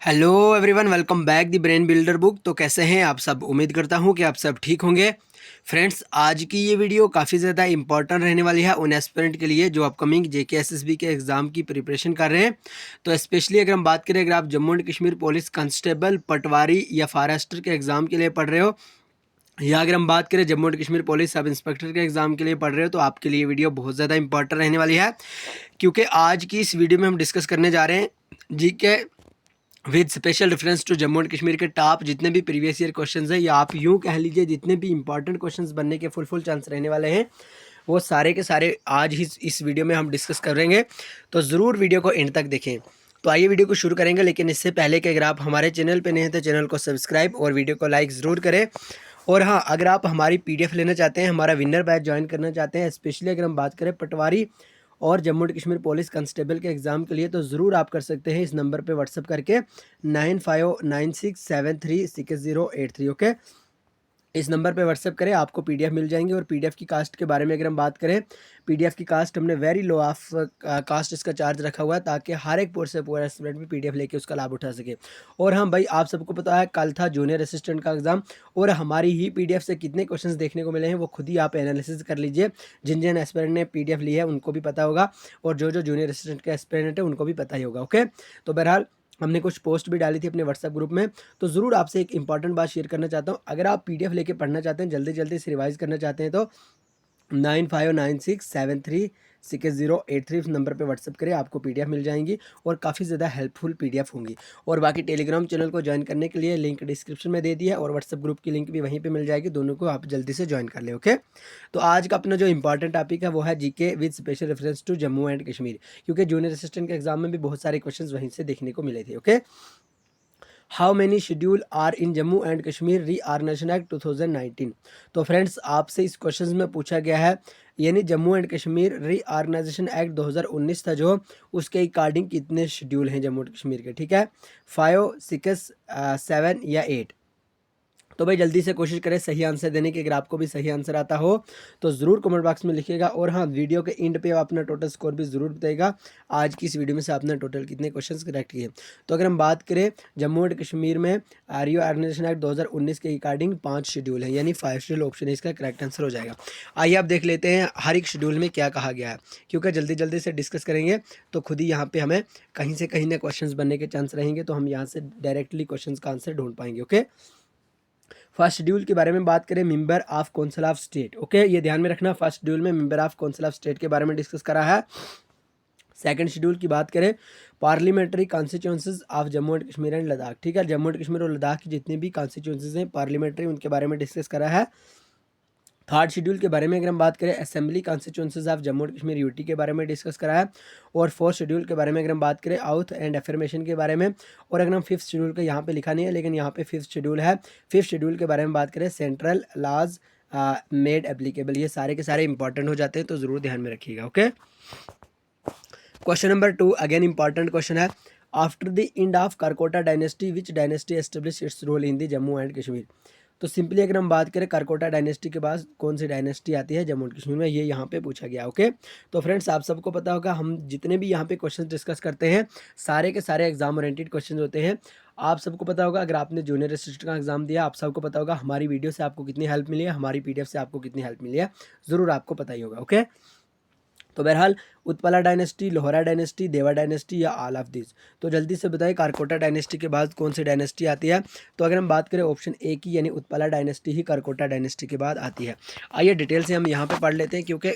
Hello everyone, welcome back the brain builder book. तो कैसे हैं आप सब? उम्मीद करता हूं कि आप सब ठीक होंगे। फ्रेंड्स, आज की ये वीडियो काफ़ी ज़्यादा इंपॉर्टेंट रहने वाली है उन एस्पिरेंट के लिए जो अपकमिंग जेके एसएसबी के एग्ज़ाम की प्रिपरेशन कर रहे हैं। तो स्पेशली अगर हम बात करें, अगर आप Jammu and Kashmir police constable, patwari या फॉरेस्टर के एग्ज़ाम के लिए पढ़ रहे हो, या अगर हम बात करें Jammu and Kashmir police sub inspector के एग्ज़ाम के लिए पढ़ रहे हो, तो आपके लिए वीडियो बहुत ज़्यादा इंपॉर्टेंट रहने वाली है। क्योंकि आज की इस वीडियो में हम डिस्कस करने जा रहे हैं GK with special reference to Jammu and Kashmir के टॉप जितने भी प्रीवियस ईयर क्वेश्चंस हैं, या आप यूँ कह लीजिए जितने भी इंपॉर्टेंट क्वेश्चंस बनने के फुल चांस रहने वाले हैं, वो सारे के सारे आज ही इस वीडियो में हम डिस्कस करेंगे। तो ज़रूर वीडियो को एंड तक देखें। तो आइए वीडियो को शुरू करेंगे, लेकिन इससे पहले कि अगर आप हमारे चैनल पर नए हैं तो चैनल को सब्सक्राइब और वीडियो को लाइक ज़रूर करें। और हाँ, अगर आप हमारी पीडीएफ लेना चाहते हैं, हमारा विनर बैच ज्वाइन करना चाहते हैं, स्पेशली अगर हम बात करें पटवारी और Jammu and Kashmir police constable के एग्ज़ाम के लिए, तो ज़रूर आप कर सकते हैं इस नंबर पे व्हाट्सअप करके 9596736083। ओके, इस नंबर पे व्हाट्सअप करें, आपको पीडीएफ मिल जाएंगे। और पीडीएफ की कास्ट के बारे में अगर हम बात करें, पीडीएफ की कास्ट हमने वेरी लो ऑफ कास्ट इसका चार्ज रखा हुआ है, ताकि हर एक पोस्ट से पूरा स्टूडेंट भी पीडीएफ लेके उसका लाभ उठा सके। और हाँ भाई, आप सबको पता है कल था जूनियर असिस्टेंट का एग्ज़ाम, और हमारी ही पीडीएफ से कितने क्वेश्चंस देखने को मिले हैं वो खुद ही आप एनालिसिस कर लीजिए। जिन जिन एस्पिरेंट ने पीडीएफ ली है उनको भी पता होगा, और जो जो जूनियर असिस्टेंट के एस्पिरेंट है उनको भी पता ही होगा। ओके, तो बहरहाल हमने कुछ पोस्ट भी डाली थी अपने व्हाट्सएप ग्रुप में। तो ज़रूर आपसे एक इंपॉर्टेंट बात शेयर करना चाहता हूँ, अगर आप पीडीएफ लेके पढ़ना चाहते हैं, जल्दी जल्दी से रिवाइज करना चाहते हैं, तो 9596736083 इस नंबर पे व्हाट्सअप करें, आपको पीडीएफ मिल जाएंगी और काफ़ी ज़्यादा हेल्पफुल पीडीएफ होंगी। और बाकी टेलीग्राम चैनल को ज्वाइन करने के लिए लिंक डिस्क्रिप्शन में दे दिया है, और व्हाट्सअप ग्रुप की लिंक भी वहीं पे मिल जाएगी, दोनों को आप जल्दी से ज्वाइन कर लें। ओके, तो आज का अपना जो इंपॉर्टेंट टॉपिक है वो है GK with special reference to Jammu and Kashmir, क्योंकि जूनियर असिस्टेंट के एग्जाम में भी बहुत सारे क्वेश्चन वहीं से देखने को मिले थे। Okay, how many schedule are in Jammu and Kashmir reorganisation act 2019। तो फ्रेंड्स, आपसे इस क्वेश्चन में पूछा गया है, यानी Jammu and Kashmir reorganisation act 2019 था जो, उसके अकॉर्डिंग कितने शेड्यूल हैं जम्मू एंड कश्मीर के? ठीक है, 5, 6, 7 या 8। तो भाई जल्दी से कोशिश करें सही आंसर देने की। अगर आपको भी सही आंसर आता हो तो ज़रूर कमेंट बॉक्स में लिखिएगा। और हाँ, वीडियो के एंड पे अपना टोटल स्कोर भी ज़रूर बताइएगा, आज की इस वीडियो में से आपने टोटल कितने क्वेश्चंस करेक्ट किए। तो अगर हम बात करें जम्मू एंड कश्मीर में रीऑर्गेनाइजेशन एक्ट 2019 के अकॉर्डिंग 5 शेड्यूल है, यानी 5 शेड्यूल ऑप्शन है इसका करेक्ट आंसर हो जाएगा। आइए आप देख लेते हैं हर एक शेड्यूल में क्या कहा गया है, क्योंकि जल्दी जल्दी से डिस्कस करेंगे तो खुद ही यहाँ पे हमें कहीं से कहीं ना क्वेश्चंस बनने के चांस रहेंगे, तो हम यहाँ से डायरेक्टली क्वेश्चंस का आंसर ढूंढ पाएंगे। ओके, फर्स्ट शेड्यूल के बारे में बात करें, member of council of state. Okay, ये ध्यान में रखना, फर्स्ट शेड्यूल में member of council of state के बारे में डिस्कस करा है। सेकंड शेड्यूल की बात करें, parliamentary constituencies of Jammu and Kashmir and Ladakh. ठीक है, जम्मू एंड कश्मीर और लद्दाख की जितनी भी कॉन्स्टिट्यूंसीज हैं पार्लियामेंट्री, उनके बारे में डिस्कस करा है। थर्ड शेड्यूल के बारे में अगर हम बात करें, assembly constituencies of Jammu and Kashmir UT के बारे में डिस्कस करा है। और फोर्थ शेड्यूल के बारे में अगर हम बात करें, आउथ एंड एफर्मेशन के बारे में। और अगर हम फिफ्थ शेड्यूल का यहाँ पे लिखा नहीं है, लेकिन यहाँ पे फिफ्थ शेड्यूल है, फिफ्थ शेड्यूल के बारे में बात करें, सेंट्रल लॉज मेड एप्लीकेबल। ये सारे के सारे इंपॉर्टेंट हो जाते हैं, तो ज़रूर ध्यान में रखिएगा। Okay, question number 2 again important question है, after the end of Karkota dynasty which dynasty establish its role in the Jammu and Kashmir. तो सिंपली अगर हम बात करें करकोटा डायनेस्टी के बाद कौन सी डायनेस्टी आती है जम्मू एंड कश्मीर में, ये यहाँ पे पूछा गया। ओके, तो फ्रेंड्स, आप सबको पता होगा हम जितने भी यहाँ पे क्वेश्चन डिस्कस करते हैं सारे के सारे एग्जाम ओरिएंटेड क्वेश्चन होते हैं। आप सबको पता होगा, अगर आपने जूनियर असिस्टेंट का एग्जाम दिया, आप सबको पता होगा हमारी वीडियो से आपको कितनी हेल्प मिली है, हमारी पीडीएफ से आपको कितनी हेल्प मिली है, ज़रूर आपको पता ही होगा। ओके, तो बहरहाल उत्पला डायनेस्टी, लोहरा डायनेस्टी, देवा डायनेस्टी या ऑल ऑफ दिस। तो जल्दी से बताइए करकोटा डायनेस्टी के बाद कौन सी डायनेस्टी आती है? तो अगर हम बात करें ऑप्शन ए की, यानी उत्पला डायनेस्टी ही करकोटा डायनेस्टी के बाद आती है। आइए डिटेल से हम यहाँ पे पढ़ लेते हैं, क्योंकि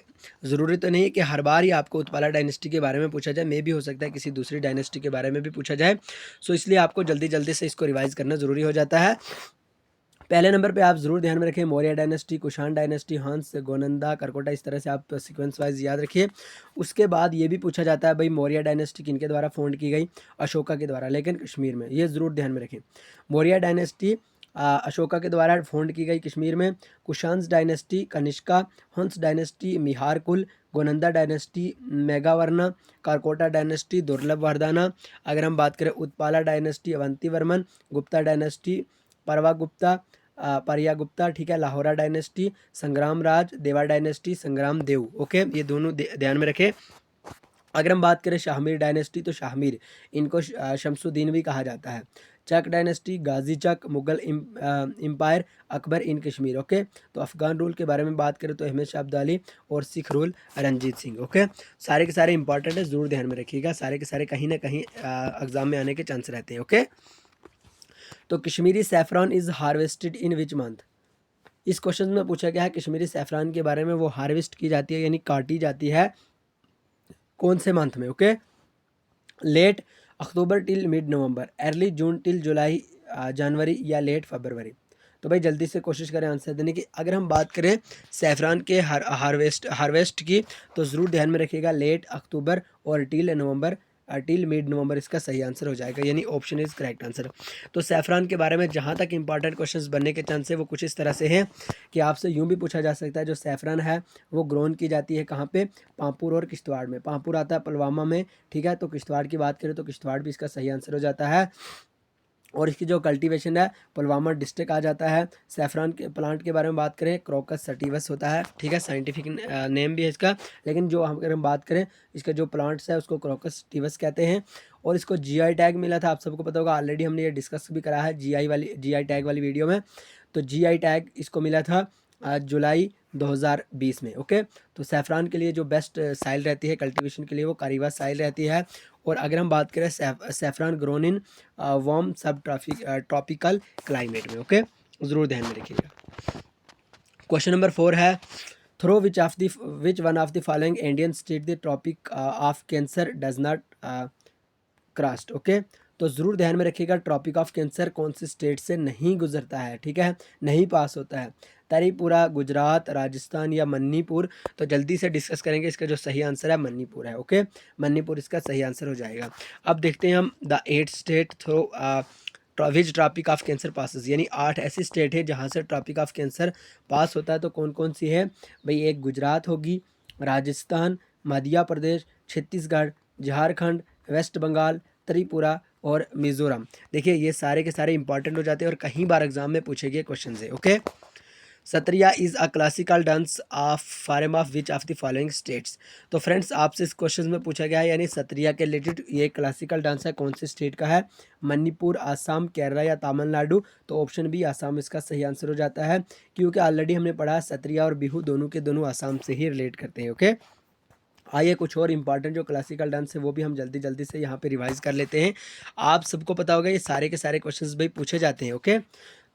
ज़रूरी तो नहीं है कि हर बार ही आपको उत्पला डायनेस्टी के बारे में पूछा जाए, मे भी हो सकता है किसी दूसरी डायनेस्टी के बारे में भी पूछा जाए। सो इसलिए आपको जल्दी जल्दी से इसको रिवाइज करना ज़रूरी हो जाता है। पहले नंबर पे आप जरूर ध्यान में रखें मौर्य डायनेस्टी, कुषाण डायनेस्टी, हंस, गोनंदा, करकोटा, इस तरह से आप सीक्वेंस वाइज याद रखिए। उसके बाद ये भी पूछा जाता है भाई मौर्य डायनेस्टी किनके द्वारा फाउंड की गई? अशोका के द्वारा, लेकिन कश्मीर में, ये ज़रूर ध्यान में रखें। मौर्य डायनेस्टी अशोका के द्वारा फाउंड की गई कश्मीर में। कुशांस डायनेस्टी कनिष्का, हंस dynasty मिहारकुल, Gonanda dynasty मेगावर्ना, Karkota dynasty दुर्लभ वर्धना। अगर हम बात करें उत्पाला डायनेस्टी अवंती वर्मन, गुप्ता डायनेस्टी परवा गुप्ता, परिया गुप्ता। ठीक है, लाहौरा डायनेस्टी संग्राम राज, देवा डायनेस्टी संग्राम देव। ओके, ये दोनों ध्यान में रखें। अगर हम बात करें शाहमीर डायनेस्टी, तो शाहमीर इनको शमसुद्दीन भी कहा जाता है। चक डायनेस्टी, गाजी चक, मुगल एम्पायर, अकबर इन कश्मीर। ओके, तो अफ़गान रूल के बारे में बात करें तो अहमद शाह अब्दाली, और sick rule Ranjit Singh. Okay, सारे के सारे इंपॉर्टेंट है, ज़रूर ध्यान में रखिएगा, सारे के सारे कहीं ना कहीं एग्जाम में आने के चांस रहते हैं। ओके, तो Kashmiri saffron is harvested in which month. इस क्वेश्चन में पूछा गया है कश्मीरी सैफरान के बारे में, वो हार्वेस्ट की जाती है यानी काटी जाती है कौन से मंथ में। ओके, लेट अक्टूबर टिल मिड नवंबर, अर्ली जून टिल जुलाई जनवरी, या लेट फरवरी। तो भाई जल्दी से कोशिश करें आंसर देने की। अगर हम बात करें सैफरान के हार्वेस्ट की, तो ज़रूर ध्यान में रखिएगा लेट अक्टूबर और टिल नवंबर, टिल मिड नवंबर इसका सही आंसर हो जाएगा, यानी ऑप्शन इज़ करेक्ट आंसर। तो सैफरान के बारे में जहाँ तक इंपॉर्टेंट क्वेश्चंस बनने के चांस है वो कुछ इस तरह से हैं कि आपसे यूँ भी पूछा जा सकता है जो सैफरान है वो ग्रोन की जाती है कहाँ पे, पामपुर और किश्तवाड़ में। पामपुर आता है पुलवामा में, ठीक है, तो किश्तवाड़ की बात करें तो किश्तवाड़ भी इसका सही आंसर हो जाता है। और इसकी जो कल्टीवेशन है पुलवामा डिस्ट्रिक्ट आ जाता है। सैफरान के प्लांट के बारे में बात करें क्रोकस सटिवस होता है, ठीक है, साइंटिफिक नेम भी है इसका, लेकिन जो अगर हम बात करें इसके जो प्लांट्स है उसको क्रोकस सटिवस कहते हैं। और इसको जीआई टैग मिला था, आप सबको पता होगा, ऑलरेडी हमने ये डिस्कस भी करा है जीआई टैग वाली वीडियो में। तो जीआई टैग इसको मिला था जुलाई 2020 में। ओके, तो सैफरान के लिए जो बेस्ट साइल रहती है कल्टीवेशन के लिए वो कारीवा साइल रहती है। और अगर हम बात करें saffron grown in warm sub tropical climate में। ओके, ज़रूर ध्यान में रखिएगा। क्वेश्चन नंबर 4 है, through which one of the following Indian state the tropic of cancer does not crossed. Okay, तो ज़रूर ध्यान में रखिएगा ट्रॉपिक ऑफ कैंसर कौन से स्टेट से नहीं गुजरता है, ठीक है, नहीं पास होता है। त्रिपुरा, गुजरात, राजस्थान या मणिपुर। तो जल्दी से डिस्कस करेंगे, इसका जो सही आंसर है मणिपुर है। ओके, मणिपुर इसका सही आंसर हो जाएगा। अब देखते हैं हम the 8 state through which tropic of cancer passes, यानी 8 ऐसी स्टेट है जहाँ से ट्रॉपिक ऑफ कैंसर पास होता है। तो कौन कौन सी है भाई, एक गुजरात होगी, राजस्थान, मध्य प्रदेश, छत्तीसगढ़, झारखंड, वेस्ट बंगाल, त्रिपुरा और मिजोरम। देखिए ये सारे के सारे इंपॉर्टेंट हो जाते हैं और कहीं बार एग्जाम में पूछे गए क्वेश्चन है। Okay, Sattriya is a classical dance of form of which of the following states. तो फ्रेंड्स आपसे इस क्वेश्चन में पूछा गया है यानी सत्रिया के रिलेटेड ये क्लासिकल डांस है कौन से स्टेट का है, मणिपुर, आसाम, केरला या तमिलनाडु। तो ऑप्शन बी आसाम इसका सही आंसर हो जाता है, क्योंकि ऑलरेडी हमने पढ़ा सत्रिया और बिहू दोनों के दोनों आसाम से ही रिलेट करते हैं। ओके, आइए कुछ और इंपॉर्टेंट जो क्लासिकल डांस है वो भी हम जल्दी जल्दी से यहाँ पे रिवाइज कर लेते हैं। आप सबको पता होगा ये सारे के सारे क्वेश्चंस भाई पूछे जाते हैं। ओके,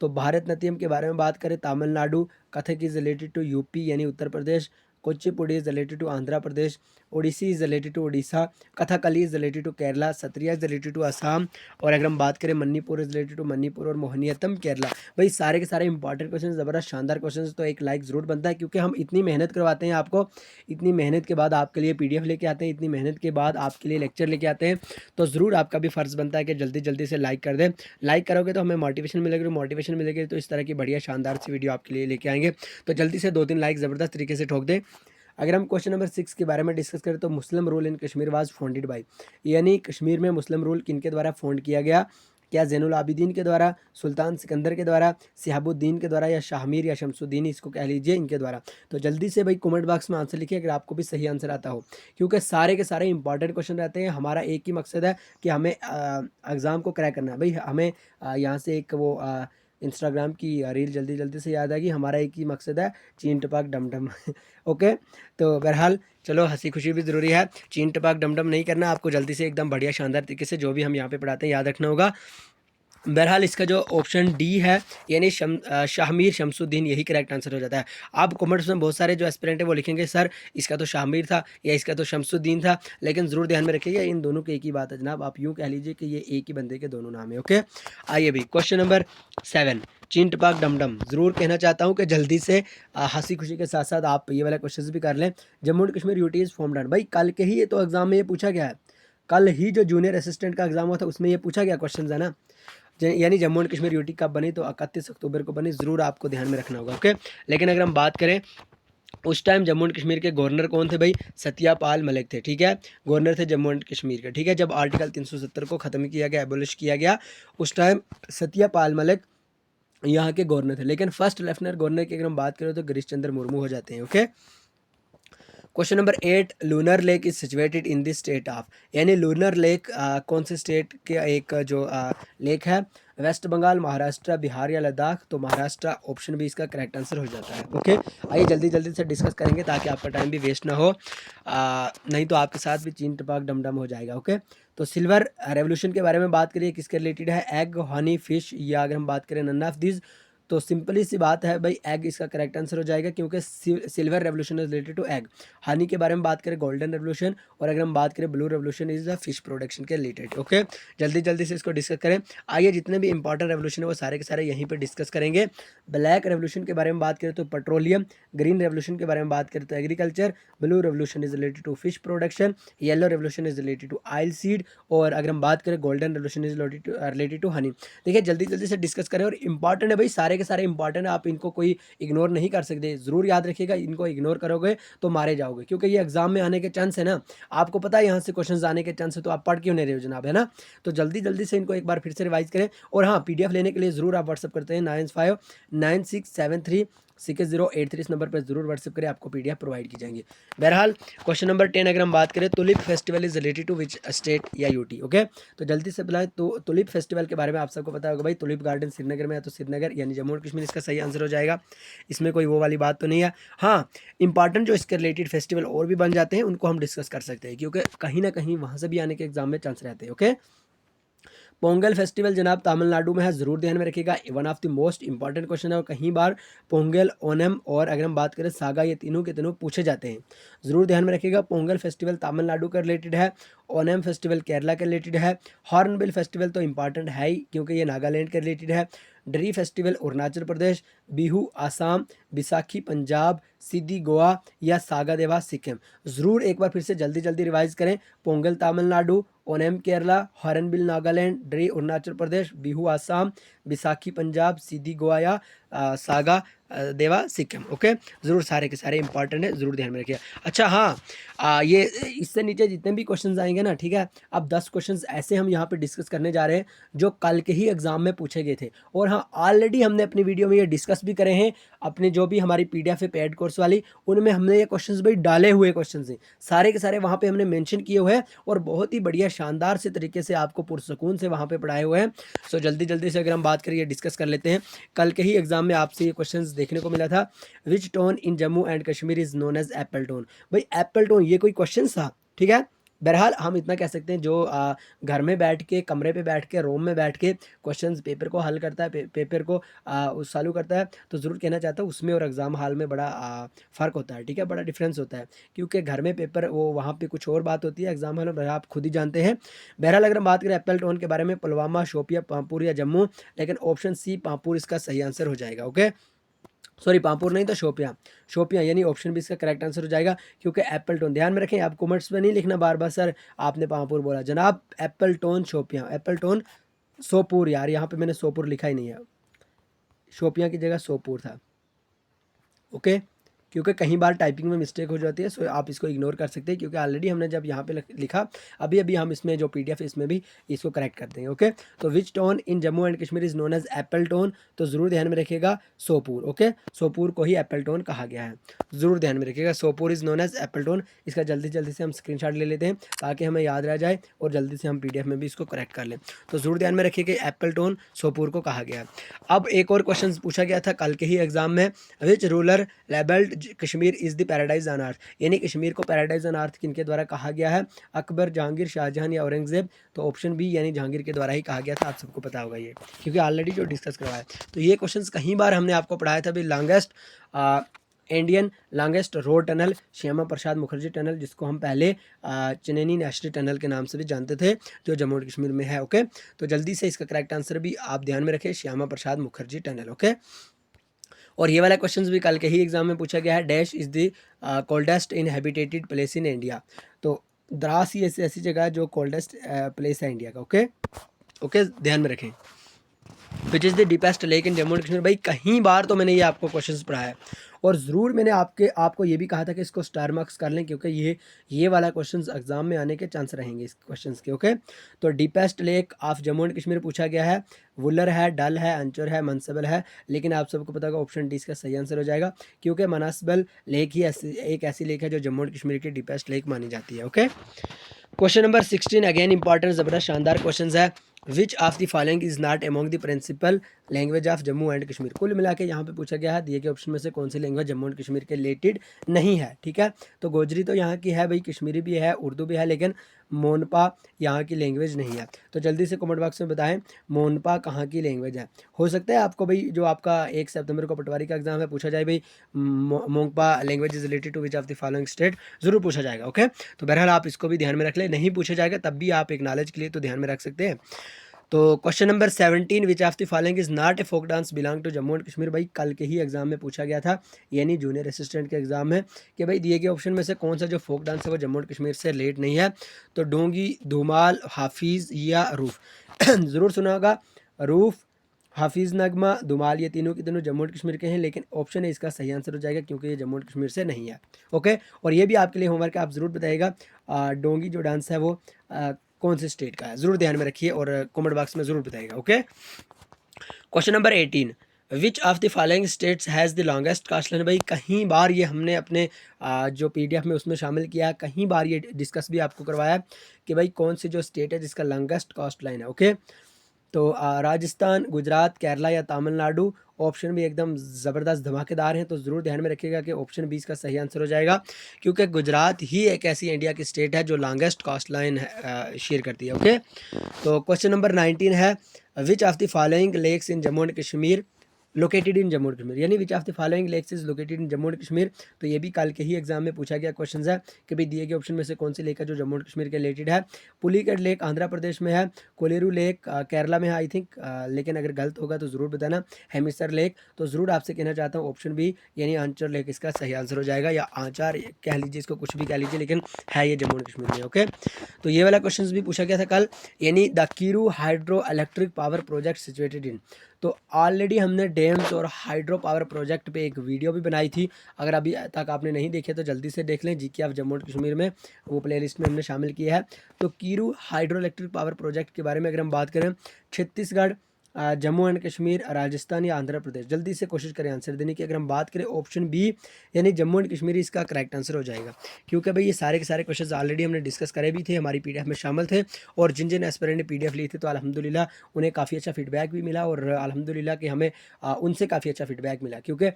तो भारतनाट्यम के बारे में बात करें Tamil Nadu, Kathak is related to UP यानी Uttar Pradesh, Kuchipudi is related to Andhra Pradesh, Odissi is related to Orissa, Kathakali is related to Kerala, Sattriya is related to Assam. और अगर हम बात करें Manipur is related to Manipur और मोहिनीअट्टम केरला। भाई सारे के सारे इंपॉर्टेंट क्वेश्चन, ज़बरदस्त शानदार क्वेश्चन, तो एक लाइक ज़रूर बनता है क्योंकि हम इतनी मेहनत करवाते हैं आपको, इतनी मेहनत के बाद आपके लिए पीडीएफ लेके आते हैं, इतनी मेहनत के बाद आपके लिए लेक्चर लेके आते हैं। तो ज़रूर आपका भी फ़र्ज़ बनता है कि जल्दी जल्दी से लाइक कर दें। लाइक करोगे तो हमें मोटिवेशन मिलेगी, मोटिवेशन मिलेगी तो इस तरह की बढ़िया शानदार सी वीडियो आपके लिए लेके आएंगे। तो जल्दी से 2-3 लाइक ज़बरदस्त तरीके से ठोक दें। अगर हम क्वेश्चन नंबर 6 के बारे में डिस्कस करें तो मुस्लिम rule in Kashmir was founded by, यानी कश्मीर में मुस्लिम रूल किनके द्वारा फाउंड किया गया, क्या ज़ैनुल आबिदीन के द्वारा, सुल्तान सिकंदर के द्वारा, सिहाबुद्दीन के द्वारा या शाहमीर या शमसुद्दीन, इसको कह लीजिए, इनके द्वारा। तो जल्दी से भाई कमेंट बॉक्स में आंसर लिखिए अगर आपको भी सही आंसर आता हो, क्योंकि सारे के सारे इंपॉर्टेंट क्वेश्चन रहते हैं। हमारा एक ही मकसद है कि हमें एग्ज़ाम को क्रैक करना है। भाई हमें यहाँ से एक वो इंस्टाग्राम की रील जल्दी जल्दी से याद आएगी, हमारा एक ही मकसद है, चीन टपाक डम डम। ओके, तो बहरहाल चलो हंसी खुशी भी ज़रूरी है, चीन टपाक डम डम नहीं करना आपको, जल्दी से एकदम बढ़िया शानदार तरीके से जो भी हम यहाँ पे पढ़ाते हैं याद रखना होगा। बहरहाल इसका जो ऑप्शन डी है यानी शाहमीर शमसुद्दीन, यही करेक्ट आंसर हो जाता है। आप कमेंट्स में बहुत सारे जो एस्पिरेंट है वो लिखेंगे सर इसका तो शाहमीर था या इसका तो शमसुद्दीन था, लेकिन ज़रूर ध्यान में रखिएगा इन दोनों के एक ही बात है जनाब, आप यूँ कह लीजिए कि ये एक ही बंदे के दोनों नाम है। ओके, आइए भाई क्वेश्चन नंबर 7, चीन टपाक डमडम। ज़रूर कहना चाहता हूँ कि जल्दी से हंसी खुशी के साथ साथ आप ये वाला क्वेश्चन भी कर लें। Jammu and Kashmir UT is formed भाई कल के ही ये तो एग्जाम में ये पूछा गया है, कल ही जो जूनियर असिस्टेंट का एग्जाम हुआ था उसमें ये पूछा गया क्वेश्चन है ना, यानी जम्मू एंड कश्मीर यूटी कब बनी, तो 31 अक्टूबर को बनी, ज़रूर आपको ध्यान में रखना होगा। ओके, लेकिन अगर हम बात करें उस टाइम जम्मू एंड कश्मीर के गवर्नर कौन थे भाई, सत्यपाल मलिक थे, ठीक है, गवर्नर थे जम्मू एंड कश्मीर के, ठीक है। जब आर्टिकल 370 को ख़त्म किया गया, एबोलिश किया गया, उस टाइम सत्यपाल मलिक यहाँ के गवर्नर थे। लेकिन फर्स्ट लेफ्टिनेंट गवर्नर की अगर हम बात करें तो गिरीश चंद्र मुर्मू हो जाते हैं। Okay, question number 8, lunar lake is situated in the state of, यानी लूनर लेक कौन से स्टेट के एक जो लेक है, वेस्ट बंगाल, महाराष्ट्र, बिहार या लद्दाख। तो महाराष्ट्र ऑप्शन भी इसका करेक्ट आंसर हो जाता है। ओके, आइए जल्दी जल्दी से डिस्कस करेंगे ताकि आपका टाइम भी वेस्ट ना हो, नहीं तो आपके साथ भी चीन टपाक डमडम हो जाएगा। ओके, तो सिल्वर रेवोल्यूशन के बारे में बात करिए, किसके रिलेटेड है, एग, हनी, फिश, या अगर हम बात करें नन ऑफ दिस, तो सिंपली सी बात है भाई, एग इसका करेक्ट आंसर हो जाएगा क्योंकि silver revolution is related to egg. Honey के बारे में बात करें गोल्डन रेवोल्यूशन, और अगर हम बात करें blue revolution is the fish production के रिलेटेड। ओके, जल्दी जल्दी से इसको डिस्कस करें। आइए जितने भी इंपॉर्टेंट रेवोल्यूशन है वो सारे के सारे यहीं पर डिस्कस करेंगे। ब्लैक रेवोल्यूशन के बारे में बात करें तो पेट्रोलियम, ग्रीन रेवोल्यूशन के बारे में बात करें तो agriculture, blue revolution is related to fish production, yellow revolution is related to oil seed, और अगर हम बात करें golden revolution is related to honey. देखिए जल्दी जल्दी से डिस्कस करें, और इंपॉर्टेंट है भाई, सारे के सारे इंपॉर्टेंट है, आप इनको कोई इग्नोर नहीं कर सकते। ज़रूर याद रखिएगा, इनको इग्नोर करोगे तो मारे जाओगे, क्योंकि ये एग्जाम में आने के चांस है ना, आपको पता है यहाँ से क्वेश्चन आने के चांस है, तो आप पढ़ क्यों नहीं रहे हो जनाब, है ना। तो जल्दी जल्दी से इनको एक बार फिर से रिवाइज करें। और हाँ, PDF लेने के लिए ज़रूर आप व्हाट्सअप करते हैं 9596736083 इस नंबर पर ज़रूर व्हाट्सअप करें, आपको PDF प्रोवाइड की जाएंगी। बहरहाल क्वेश्चन नंबर 10 अगर हम बात करें, tulip festival is related to which state या यूटी। ओके, तो जल्दी से बुलाएं, तो तुलिप फेस्टिवल के बारे में आप सबको पता होगा भाई, तुलिप गार्डन श्रीनगर में है, तो श्रीनगर यानी जम्मू और कश्मीर इसका सही आंसर हो जाएगा। इसमें कोई वो वाली बात तो नहीं है। हाँ, इंपॉर्टेंट जो इसके रिलेटेड फेस्टिवल और भी बन जाते हैं उनको हम डिस्कस कर सकते हैं, क्योंकि कहीं ना कहीं वहाँ से भी आने के एग्जाम में चांस रहते हैं। ओके, पोंगल फेस्टिवल जनाब तमिलनाडु में है, ज़रूर ध्यान में रखिएगा, one of the most important question है, और कहीं बार पोंगल, ओनम और अगर हम बात करें सागा, ये तीनों के तीनों पूछे जाते हैं। ज़रूर ध्यान में रखिएगा, पोंगल फेस्टिवल तमिलनाडु का रिलेटेड है, ओनम फेस्टिवल केरला के रिलेटेड है, हॉर्नबिल फेस्टिवल तो इंपॉर्टेंट है ही क्योंकि ये नागालैंड के रिलेटेड है, डरी फेस्टिवल अरुणाचल प्रदेश, बिहू आसाम, बैसाखी पंजाब, सिद्धि गोवा या सागा देवा सिक्किम। ज़रूर एक बार फिर से जल्दी जल्दी रिवाइज करें, पोंगल तमिलनाडु, ओनम केरला, हॉर्नबिल नागालैंड, डरी अरुणाचल प्रदेश, बिहू आसाम, बैसाखी पंजाब, सिद्धि गोवा या सागा देवा सिक्किम। ओके, ज़रूर सारे के सारे इंपॉर्टेंट है, ज़रूर ध्यान में रखिए। अच्छा हाँ, ये इससे नीचे जितने भी क्वेश्चंस आएंगे ना, ठीक है, अब 10 क्वेश्चंस ऐसे हम यहाँ पे डिस्कस करने जा रहे हैं जो कल के ही एग्जाम में पूछे गए थे, और हाँ ऑलरेडी हमने अपनी वीडियो में ये डिस्कस भी करे हैं, अपने जो भी हमारी PDF है पेड कोर्स वाली, उनमें हमने ये क्वेश्चंस भाई डाले हुए क्वेश्चंस हैं, सारे के सारे वहाँ पे हमने मेंशन किए हुए हैं, और बहुत ही बढ़िया शानदार से तरीके से आपको पुरसकून से वहाँ पे पढ़ाए हुए हैं। सो जल्दी जल्दी से अगर हम बात करिए, डिस्कस कर लेते हैं। कल के ही एग्जाम में आपसे ये क्वेश्चन देखने को मिला था, which town in Jammu and Kashmir is known as apple town. भाई एप्पल टोन ये कोई क्वेश्चन था, ठीक है। बहरहाल हम इतना कह सकते हैं, जो घर में बैठ के, कमरे पे बैठ के, रूम में बैठ के क्वेश्चंस पेपर को हल करता है, पेपर को सॉल्व करता है, तो ज़रूर कहना चाहता हूँ उसमें और एग्ज़ाम हॉल में बड़ा फ़र्क होता है, ठीक है, बड़ा डिफरेंस होता है, क्योंकि घर में पेपर वो वहाँ पे कुछ और बात होती है, एग्ज़ाम हॉल में आप खुद ही जानते हैं। बहरहाल अगर हम बात करें एप्पल टोन के बारे में, पुलवामा, शोपिया, पामपुर या जम्मू, लेकिन ऑप्शन सी पामपुर इसका सही आंसर हो जाएगा। ओके, सॉरी पामपुर नहीं तो शोपियाँ, शोपियाँ यानी ऑप्शन भी इसका करेक्ट आंसर हो जाएगा, क्योंकि एप्पल टोन ध्यान में रखें, आप कमेंट्स में नहीं लिखना बार बार सर आपने पामपुर बोला, जनाब Apple tone Shopian, Apple tone Sopore, यार यहाँ पे मैंने सोपुर लिखा ही नहीं है, शोपियाँ की जगह सोपुर था। ओके, क्योंकि कहीं बार टाइपिंग में मिस्टेक हो जाती है, सो आप इसको इग्नोर कर सकते हैं, क्योंकि ऑलरेडी हमने जब यहाँ पे लिखा, अभी अभी हम इसमें जो PDF है इसमें भी इसको करेक्ट कर देंगे। ओके, तो which town in Jammu and Kashmir is known as apple town, तो ज़रूर ध्यान में रखिएगा सोपुर। ओके, सोपुर को ही एप्पल टोन कहा गया है, ज़रूर ध्यान में रखिएगा, Sopore is known as apple town. इसका जल्दी जल्दी से हम स्क्रीनशॉट ले लेते हैं ताकि हमें याद रह जाए, और जल्दी से हम PDF में भी इसको करेक्ट कर लें। तो ज़रूर ध्यान में रखिए कि एप्पल टोन सोपुर को कहा गया है। अब एक और क्वेश्चन पूछा गया था कल के ही एग्जाम में, which ruler labelled Kashmir is the paradise on earth, यानी कश्मीर को पैराडाइज ऑन अर्थ किनके द्वारा कहा गया है, अकबर, जहांगीर, शाहजहां या औरंगजेब। तो ऑप्शन बी यानी जहांगीर के द्वारा ही कहा गया था, आप सबको पता होगा ये, क्योंकि ऑलरेडी जो डिस्कस करवाया। तो ये क्वेश्चंस कहीं बार हमने आपको पढ़ाया था भी, longest Indian longest road tunnel Shyama Prasad Mukherjee tunnel, जिसको हम पहले चनैनी नेशनल टनल के नाम से भी जानते थे, जो जम्मू और कश्मीर में है। ओके, तो जल्दी से इसका करेक्ट आंसर भी आप ध्यान में रखें, श्यामा प्रसाद मुखर्जी टनल। ओके, और ये वाला क्वेश्चन भी कल के ही एग्जाम में पूछा गया है, dash is the coldest inhabited place in India. तो द्रास ही ऐसी जगह है जो कोल्डेस्ट प्लेस है इंडिया का। ओके ओके, ध्यान में रखें। Which is the deepest lake in Jammu and Kashmir, भाई कहीं बार तो मैंने ये आपको क्वेश्चंस पढ़ाया है, और ज़रूर मैंने आपको ये भी कहा था कि इसको स्टार मार्क्स कर लें, क्योंकि ये वाला क्वेश्चन एग्जाम में आने के चांस रहेंगे इस क्वेश्चन के। ओके, तो deepest lake of Jammu and Kashmir पूछा गया है। वुलर है, डल है, अंचर है, मनसबल है, लेकिन आप सबको पता होगा ऑप्शन डी इसका सही आंसर हो जाएगा, क्योंकि मनसबल लेक ही एक ऐसी लेक है जो जम्मू एंड कश्मीर की डीपेस्ट लेक मानी जाती है। Okay, question number 16 again important, ज़बरदस्त शानदार क्वेश्चन है। Which of the following is not among the principal language of Jammu and Kashmir. कुल मिला के यहाँ पे पूछा गया है दिए गए ऑप्शन में से कौन सी लैंग्वेज जम्मू एंड कश्मीर के रिलेटेड नहीं है। ठीक है, तो गोजरी तो यहाँ की है भाई, कश्मीरी भी है, उर्दू भी है, लेकिन मोनपा यहाँ की लैंग्वेज नहीं है। तो जल्दी से कमेंट बॉक्स में बताएं मोनपा कहाँ की लैंग्वेज है। हो सकता है आपको भाई जो आपका 1 सितंबर को पटवारी का एग्जाम है पूछा जाए भाई Monpa language is related to which of the following state, जरूर पूछा जाएगा। ओके, तो बहरहाल आप इसको भी ध्यान में रख ले, नहीं पूछा जाएगा तब भी आप एक नॉलेज के लिए तो ध्यान में रख सकते हैं। तो question number 17 which of the following is not a folk dance belong to Jammu and Kashmir. भाई कल के ही एग्जाम में पूछा गया था, यानी जूनियर असिस्टेंट के एग्जाम में, कि भाई दिए गए ऑप्शन में से कौन सा जो फोक डांस है वो जम्मू एंड कश्मीर से रिलेट नहीं है। तो डोंगी, धूमाल, हाफिज़ या रूफ ज़रूर सुना होगा। रूफ, हाफिज़ नगमा, धुमाल, ये तीनों के तीनों जम्मू एंड कश्मीर के हैं, लेकिन ऑप्शन है इसका सही आंसर हो जाएगा क्योंकि ये जम्मू एंड कश्मीर से नहीं है। ओके, और ये भी आपके लिए होमवर्क है, आप ज़रूर बताइएगा डोंगी जो डांस है वो कौन से स्टेट का है, ज़रूर ध्यान में रखिए और कमेंट बॉक्स में ज़रूर बताइएगा। Okay, question number 18 which of the following states has the longest coast line. भाई कहीं बार ये हमने अपने जो PDF में उसमें शामिल किया है, कहीं बार ये डिस्कस भी आपको करवाया है कि भाई कौन सी जो स्टेट है जिसका लॉन्गेस्ट कास्ट लाइन है। ओके, तो राजस्थान, गुजरात, केरला या तमिलनाडु। ऑप्शन भी एकदम ज़बरदस्त धमाकेदार हैं, तो ज़रूर ध्यान में रखिएगा कि ऑप्शन 20 का सही आंसर हो जाएगा, क्योंकि गुजरात ही एक ऐसी इंडिया की स्टेट है जो लॉन्गेस्ट कोस्ट लाइन शेयर करती है। ओके, तो क्वेश्चन नंबर 19 है which of the following lakes in Jammu and Kashmir located in Jammu and Kashmir, यानी which of the following lakes is located in Jammu and Kashmir. तो ये भी कल के ही एग्जाम में पूछा गया क्वेश्चन है कि भाई दिए गए ऑप्शन में से कौन सी लेक है जो जम्मू एंड कश्मीर के रिलेटेड है। पुलिकट लेक आंध्र प्रदेश में है, कोलेरू लेक केरला में है आई थिंक, लेकिन अगर गलत होगा तो ज़रूर बताना। हेमिसर लेक, तो ज़रूर आपसे कहना चाहता हूँ ऑप्शन बी यानी आंचर लेक इसका सही आंसर हो जाएगा, या आंचार कह लीजिए, इसको कुछ भी कह लीजिए, लेकिन है ये जम्मू एंड कश्मीर में। ओके, तो ये वाला क्वेश्चन भी पूछा गया था कल, यानी the Kiru hydro electric power project situated in. तो ऑलरेडी हमने डैम्स और हाइड्रो पावर प्रोजेक्ट पे एक वीडियो भी बनाई थी, अगर अभी तक आपने नहीं देखे तो जल्दी से देख लें, GK of Jammu and Kashmir में वो प्लेलिस्ट में हमने शामिल किया है। तो Kiru hydro electric power project के बारे में अगर हम बात करें, छत्तीसगढ़, जम्मू एंड कश्मीर, राजस्थान या आंध्र प्रदेश, जल्दी से कोशिश करें आंसर देने की। अगर हम बात करें ऑप्शन बी यानी जम्मू एंड कश्मीर इसका करेक्ट आंसर हो जाएगा, क्योंकि भाई ये सारे के सारे क्वेश्चन ऑलरेडी हमने डिस्कस करे भी थे, हमारी PDF में शामिल थे, और जिन जिन एस्पिरेंट ने PDF ली थी तो अल्हम्दुलिल्लाह उन्हें काफ़ी अच्छा फीडबैक भी मिला, और अल्हम्दुलिल्लाह कि हमें उनसे काफ़ी अच्छा फीडबैक मिला, क्योंकि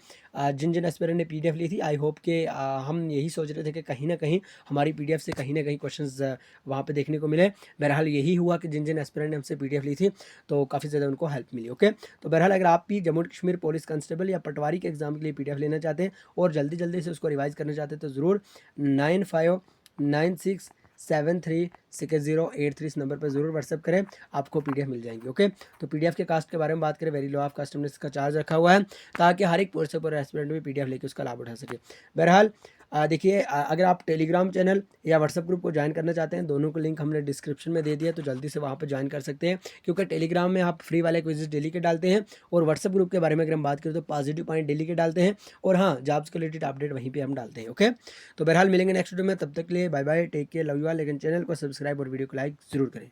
जिन जिन एस्पिरेंट ने PDF ली थी आई होप कि हम यही सोच रहे थे कि कहीं ना कहीं हमारी PDF से कहीं ना कहीं क्वेश्चन वहाँ पर देखने को मिले। बहरहाल यही हुआ कि जिन जिन एस्पिरेंट ने हमसे PDF ली थी तो काफ़ी ज़्यादा उनको हेल्प मिली। ओके, तो बहरहाल अगर आप भी Jammu and Kashmir police constable या पटवारी के एग्जाम के लिए PDF लेना चाहते हैं और जल्दी जल्दी से उसको रिवाइज करना चाहते हैं तो ज़रूर 9596736083 इस नंबर पर ज़रूर व्हाट्सअप करें, आपको PDF मिल जाएंगी। ओके, तो PDF के कास्ट के बारे में बात करें, वेरी लो ऑफ कास्ट हमने इसका चार्ज रखा हुआ है ताकि हर एक पोस्ट पर एस्पिरेंट भी PDF लेकर उसका लाभ उठा सके। बहरहाल देखिए अगर आप टेलीग्राम चैनल या व्हाट्सअप ग्रुप को ज्वाइन करना चाहते हैं, दोनों को लिंक हमने डिस्क्रिप्शन में दे दिया, तो जल्दी से वहाँ पर ज्वाइन कर सकते हैं, क्योंकि टेलीग्राम में आप फ्री वाले क्विज़ डेली के डालते हैं, और व्हाट्सअप ग्रुप के बारे में अगर हम बात करें तो पॉजिटिव पॉइंट डेली के डालते हैं, और हाँ जॉब्स के रिलेटेड अपडेट वहीं पर हम डालते हैं। ओके, तो बहरहाल मिलेंगे नेक्स्ट वीडियो में, तब तक के लिए bye bye, take care, love you all. लेकिन चैनल को सब्सक्राइब और वीडियो को लाइक ज़रूर करें।